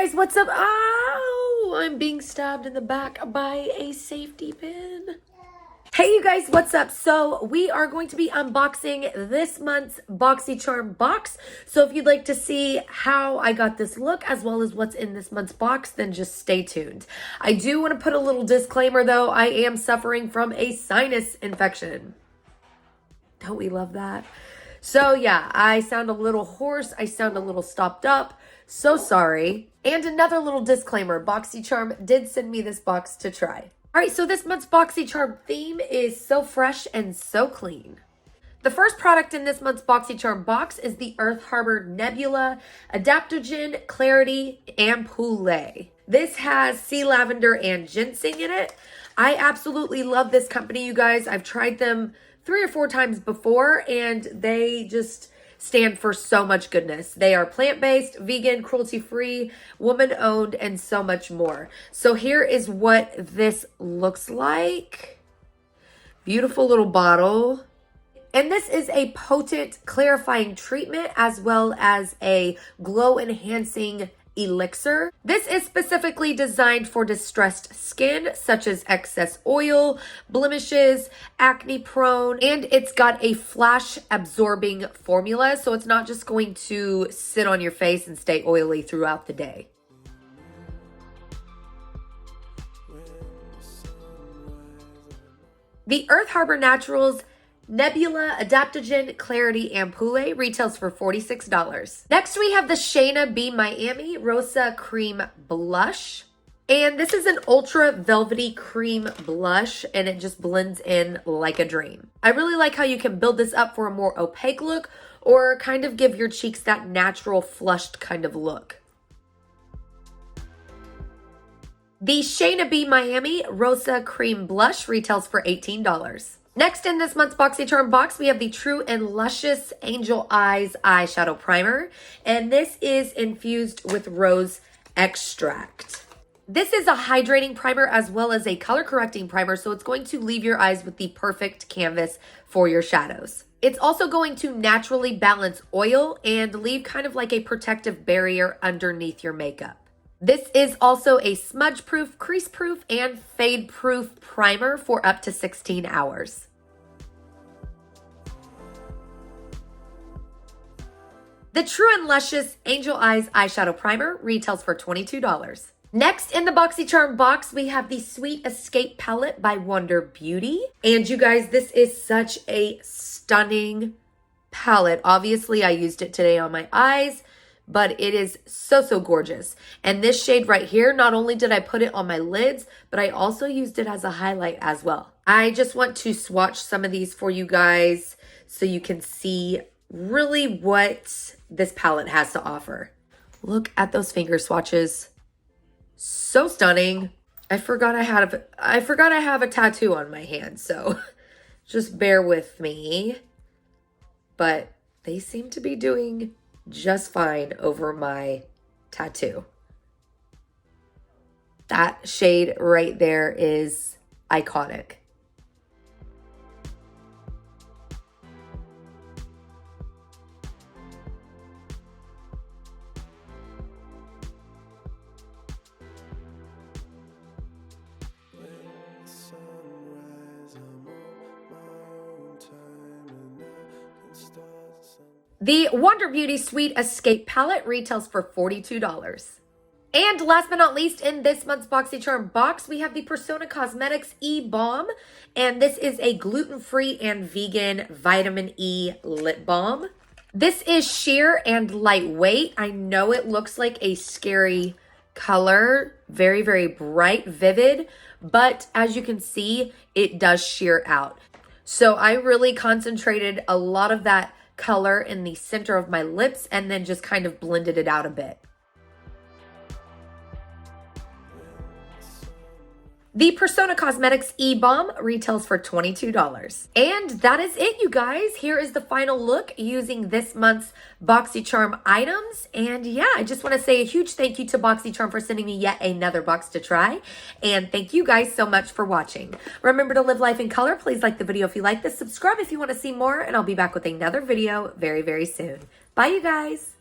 guys, what's up? Oh, I'm being stabbed in the back by a safety pin. Hey you guys, what's up? So we are going to be unboxing this month's Boxycharm box. So if you'd like to see how I got this look as well as what's in this month's box, then just stay tuned. I do want to put a little disclaimer though. I am suffering from a sinus infection. Don't we love that? So yeah, I sound a little hoarse. I sound a little stopped up. So sorry. And another little disclaimer, Boxycharm did send me this box to try. All right, so this month's Boxycharm theme is so fresh and so clean. The first product in this month's Boxycharm box is the Earth Harbor Nebula Adaptogen Clarity Ampoule. This has sea lavender and ginseng in it. I absolutely love this company, you guys. I've tried them 3 or 4 times before, and they just stand for so much goodness. They are plant-based, vegan, cruelty-free, woman-owned, and so much more. So here is what this looks like. Beautiful little bottle. And this is a potent clarifying treatment as well as a glow-enhancing elixir. This is specifically designed for distressed skin such as excess oil, blemishes, acne prone, and it's got a flash absorbing formula, so it's not just going to sit on your face and stay oily throughout the day. The Earth Harbor Naturals Nebula Adaptogen Clarity Ampoule retails for $46. Next, we have the Shayna B Miami Rosa Cream Blush. And this is an ultra velvety cream blush, and it just blends in like a dream. I really like how you can build this up for a more opaque look or kind of give your cheeks that natural flushed kind of look. The Shayna B Miami Rosa Cream Blush retails for $18. Next in this month's Boxycharm box, we have the True and Luscious Angel Eyes Eyeshadow Primer. And this is infused with rose extract. This is a hydrating primer as well as a color correcting primer, so it's going to leave your eyes with the perfect canvas for your shadows. It's also going to naturally balance oil and leave kind of like a protective barrier underneath your makeup. This is also a smudge-proof, crease-proof, and fade-proof primer for up to 16 hours. The True and Luscious Angel Eyes Eyeshadow Primer retails for $22. Next in the Boxycharm box, we have the Sweet Escape Palette by Wonder Beauty. And you guys, this is such a stunning palette. Obviously, I used it today on my eyes, but it is so gorgeous. And this shade right here, not only did I put it on my lids, but I also used it as a highlight as well. I just want to swatch some of these for you guys so you can see really what this palette has to offer. Look at those finger swatches. So stunning. I forgot I have a tattoo on my hand, so just bear with me. But they seem to be doing just fine over my tattoo. That shade right there is iconic. The Wonder Beauty Sweet Escape Palette retails for $42. And last but not least, in this month's Boxycharm box, we have the Persona Cosmetics E-Balm. And this is a gluten-free and vegan vitamin E lip balm. This is sheer and lightweight. I know it looks like a scary color, very bright, vivid, but as you can see, it does sheer out. So I really concentrated a lot of that color in the center of my lips and then just kind of blended it out a bit. The Persona Cosmetics E-Balm retails for $22. And that is it, you guys. Here is the final look using this month's Boxycharm items. And yeah, I just want to say a huge thank you to Boxycharm for sending me yet another box to try. And thank you guys so much for watching. Remember to live life in color. Please like the video if you like this. Subscribe if you want to see more. And I'll be back with another video very soon. Bye, you guys.